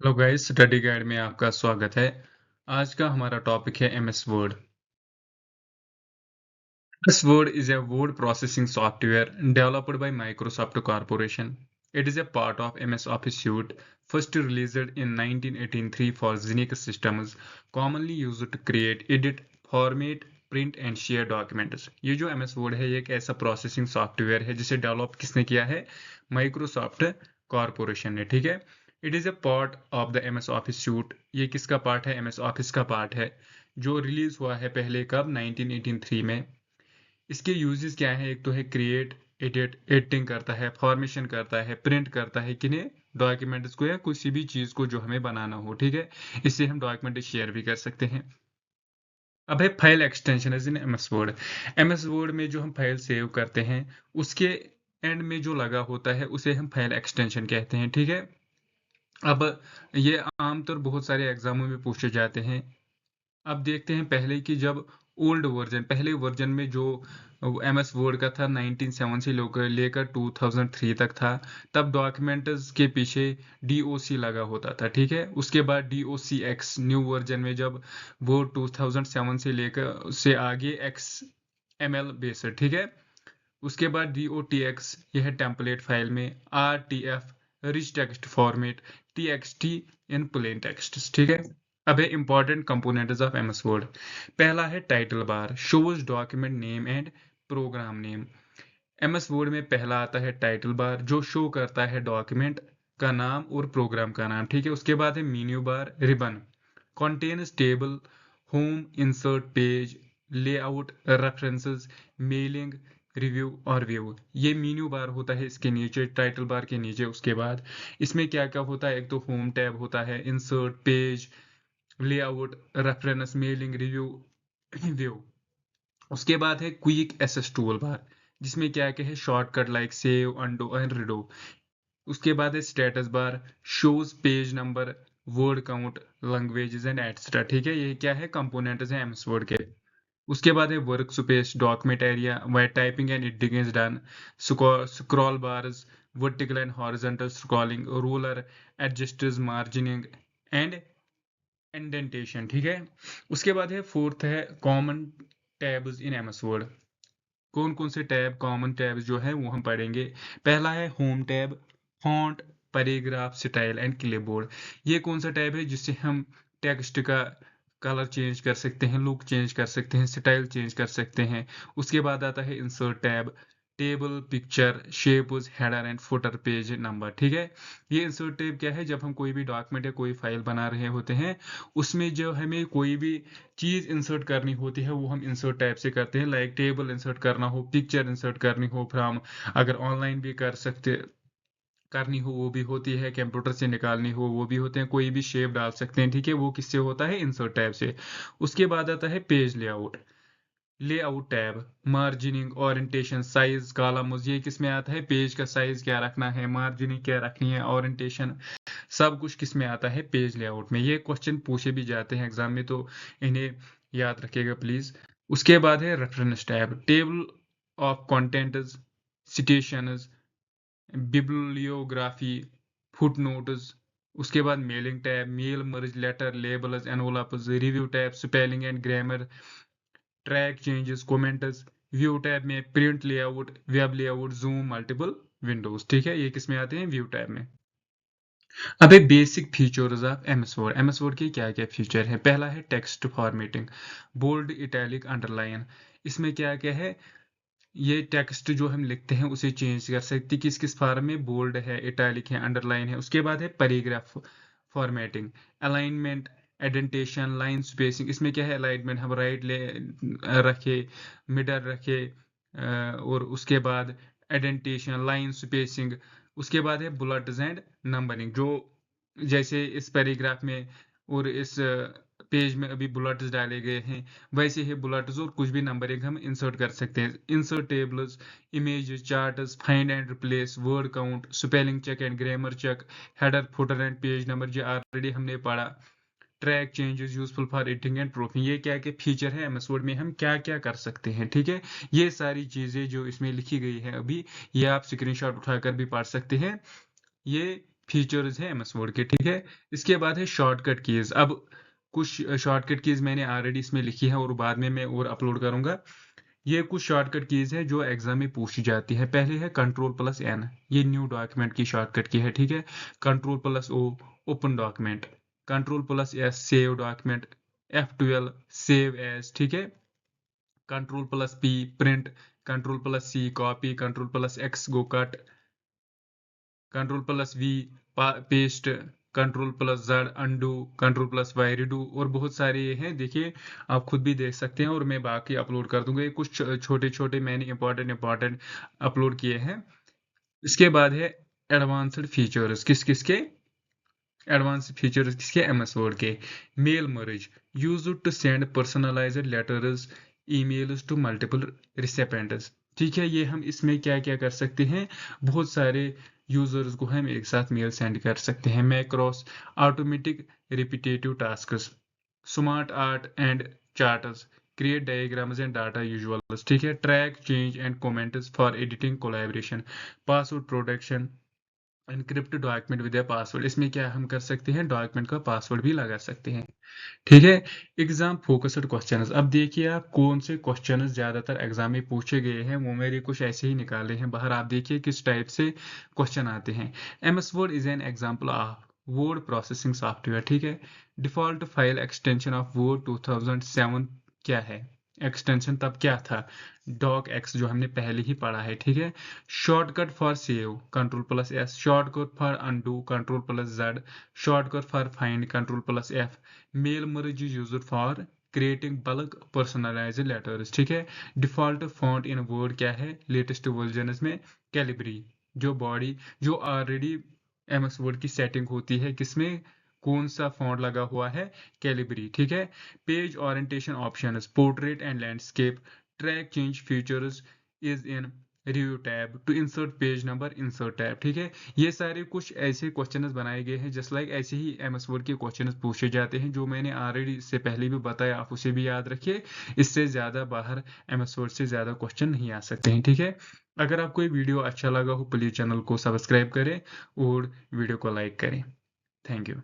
Hello guys, study guide में आपका स्वागत है। आज का हमारा टॉपिक है MS Word. MS word is a word processing software developed by Microsoft Corporation. It is a part of MS Office suite, first released in 1983 for Xenix systems, commonly used to create, edit, format, print and share documents. ये जो MS word है ये एक ऐसा processing software है जिसे develop किसने किया है? माइक्रोसॉफ्ट कॉरपोरेशन ने। ठीक है। It is a part of the MS office suit. ये किसका पार्ट है? एमएस ऑफिस का पार्ट है, जो रिलीज हुआ है पहले कब? 1983 में। इसके यूजेस क्या है? एक तो है क्रिएट, एडिटिंग करता है, फॉर्मेशन करता है, प्रिंट करता है किन्हें? डॉक्यूमेंट्स को या किसी भी चीज को जो हमें बनाना हो। ठीक है। इससे हम डॉक्यूमेंट शेयर भी कर सकते हैं। अब है file extension in MS Word. MS Word में जो हम फाइल सेव करते हैं उसके एंड में जो लगा होता है उसे हम फाइल एक्सटेंशन कहते हैं। ठीक है। अब ये आमतौर बहुत सारे एग्जामों में पूछे जाते हैं। अब देखते हैं पहले की जब ओल्ड वर्जन, पहले वर्जन में जो एमएस वर्ड का था 1907 से लेकर 2003 तक था, तब डॉक्यूमेंट्स के पीछे डीओसी लगा होता था। ठीक है। उसके बाद डीओसी एक्स न्यू वर्जन में जब वो 2007 से लेकर से आगे एक्स एमएल बेस्ड। ठीक है। उसके बाद DOTX, यह टेम्पलेट फाइल में, RTF rich text format, TXT in plain text. ठीक है। अब है important components of MS Word. पहला है title bar, shows document name and program name. MS Word में पहला आता है टाइटल बार जो शो करता है डॉक्यूमेंट का नाम और प्रोग्राम का नाम। ठीक है। उसके बाद है menu bar, ribbon contains table, home, insert page, layout, references, mailing, review और व्यू। ये मेन्यू बार होता है इसके नीचे, टाइटल बार के नीचे। उसके बाद इसमें क्या क्या होता है? एक तो होम टैब होता है, insert page, layout, reference, mailing, review, view. उसके बाद है क्विक एसेस टूल बार, जिसमें क्या क्या है? Shortcut like save, undo and redo. उसके बाद है status bar, shows page number, word count, languages and etcetera. ठीक है। ये क्या है? कंपोनेंट्स हैं एमएस वर्ड के। उसके बाद है work space, document area where typing and editing is done, scroll bars, vertical and horizontal scrolling, ruler, adjusters, margining and indentation. ठीक है। उसके बाद है फोर्थ है common tabs in MS Word. कौन कौन से टैब, कॉमन टैब्स जो है वो हम पढ़ेंगे। पहला है home tab, font, paragraph, style and clipboard. ये कौन सा टैब है? जिससे हम टेक्स्ट का कलर चेंज कर सकते हैं, लुक चेंज कर सकते हैं, स्टाइल चेंज कर सकते हैं। उसके बाद आता है insert tab, table, picture, shapes, header and footer, page number. ठीक है। ये इंसर्ट टैब क्या है? जब हम कोई भी डॉक्यूमेंट या कोई फाइल बना रहे होते हैं, उसमें जो हमें कोई भी चीज इंसर्ट करनी होती है वो हम इंसर्ट टैब से करते हैं। लाइक टेबल इंसर्ट करना हो, पिक्चर इंसर्ट करनी हो फ्रॉम, अगर ऑनलाइन भी कर सकते करनी हो वो भी होती है, कंप्यूटर से निकालनी हो वो भी होते हैं, कोई भी शेप डाल सकते हैं। ठीक है। वो किससे होता है? इंसर्ट टैब से। उसके बाद आता है page layout, layout tab, margining, orientation, size, columns. ये किस में आता है? पेज का साइज क्या रखना है, मार्जिनिंग क्या रखनी है, ओरिएंटेशन, सब कुछ किस में आता है? पेज लेआउट में। ये क्वेश्चन पूछे भी जाते हैं एग्जाम में, तो इन्हें याद रखिएगा प्लीज। उसके बाद है reference tab, table of contents, citations, bibliography, footnotes. उसके बाद mailing tab, mail, merge, letter, labels, envelopes, review tab, spelling and grammar, track changes, comments. View tab में print layout, web layout, zoom, multiple windows. ठीक है। ये किसमें आते हैं? View tab में। अब एक basic features of MS Word. MS Word के क्या क्या फीचर है? पहला है text formatting, bold, italic, underline. इसमें क्या क्या है? ये टेक्स्ट जो हम लिखते हैं उसे चेंज कर सकते, किस किस फॉर्म में? बोल्ड है, इटैलिक है, अंडरलाइन है। उसके बाद है paragraph formatting, alignment, indentation, line spacing. इसमें क्या है? अलाइनमेंट हम राइट ले रखे, मिडल रखे, और उसके बाद एडेंटेशन, लाइन स्पेसिंग। उसके बाद है बुलेट्स एंड नंबरिंग, जो जैसे इस पैराग्राफ में और इस पेज में अभी बुलेट्स डाले गए हैं, वैसे ही बुलेट्स और कुछ भी नंबरिंग हम इंसर्ट कर सकते हैं। Insert tables, images, charts, find and replace, word count, spelling check and grammar check, header, footer and page number, जो ऑलरेडी हमने पढ़ा। Track changes, useful for editing and proofing. ये क्या क्या फीचर है एमएस वर्ड में, हम क्या क्या कर सकते हैं। ठीक है। ये सारी चीजें जो इसमें लिखी गई है अभी, ये आप स्क्रीनशॉट उठाकर भी पढ़ सकते हैं। ये फीचर्स है एमएस वर्ड के, ठीक है। इसके बाद है शॉर्टकट कीज। अब कुछ शॉर्टकट कीज मैंने ऑलरेडी इसमें लिखी है और बाद में मैं और अपलोड करूंगा। ये कुछ शॉर्टकट कीज है जो एग्जाम में पूछी जाती है। पहले है Ctrl+N, ये न्यू डॉक्यूमेंट की शॉर्टकट की है, ठीक है। Ctrl+O open document, Ctrl+S save document, F12 save as, ठीक है। Ctrl+P print, Ctrl+C copy, Ctrl+X go cut, Ctrl+V paste, Ctrl+Z undo, Ctrl+Y redo, और बहुत सारे ये हैं, देखिए आप खुद भी देख सकते हैं और मैं बाकी अपलोड कर दूंगा। ये कुछ छोटे छोटे मैंने इंपॉर्टेंट अपलोड किए हैं। इसके बाद है एडवांस्ड फीचर्स, किसके एडवांस फीचर्स किसके, एमएस वर्ड के। Mail merge used to send personalised letters, emails to multiple recipients, ठीक है। ये हम इसमें क्या क्या कर सकते हैं, बहुत सारे यूजर्स को हम एक साथ मेल सेंड कर सकते हैं। Macros automatic repetitive tasks, smart art and charts, create diagrams and data यूजुअल्स, ठीक है। Track change and comments for editing collaboration, password protection, encrypt document with password. इसमें क्या हम कर सकते हैं, डॉक्यूमेंट का पासवर्ड भी लगा सकते हैं, ठीक है। एग्जाम फोकस्ड क्वेश्चंस, अब देखिए आप कौन से क्वेश्चंस ज्यादातर एग्जाम में पूछे गए हैं, वो मेरे कुछ ऐसे ही निकाले हैं बाहर। आप देखिए किस टाइप से क्वेश्चन आते हैं। MS word is an example of word processing software, ठीक है। Default file extension of word 2007 क्या है, एक्सटेंशन तब क्या था, डॉक एक्स, जो हमने पहले ही पढ़ा है, ठीक है। Shortcut for save Ctrl+S, shortcut for undo Ctrl+Z, shortcut for find Ctrl+F, mail merge used for creating bulk personalised letters, ठीक है। डिफॉल्ट फॉन्ट इन वर्ड क्या है, लेटेस्ट वर्जन में कैलिब्री, जो बॉडी जो ऑलरेडी एमएस वर्ड की setting होती है, किसमें कौन सा फॉन्ट लगा हुआ है, कैलिब्री, ठीक है। Page orientation options, portrait and landscape, track change features is in review tab, to insert page number insert tab, ठीक है। ये सारे कुछ ऐसे क्वेश्चंस बनाए गए हैं, जस्ट लाइक ऐसे ही एमएस वर्ड के क्वेश्चंस पूछे जाते हैं, जो मैंने ऑलरेडी इससे पहले भी बताया, आप उसे भी याद रखिए। इससे ज्यादा बाहर एमएस वर्ड से ज्यादा क्वेश्चन नहीं आ सकते हैं, ठीक है। अगर आपको ये वीडियो अच्छा लगा हो, प्लीज चैनल को सब्सक्राइब करें और वीडियो को लाइक करें। Thank you.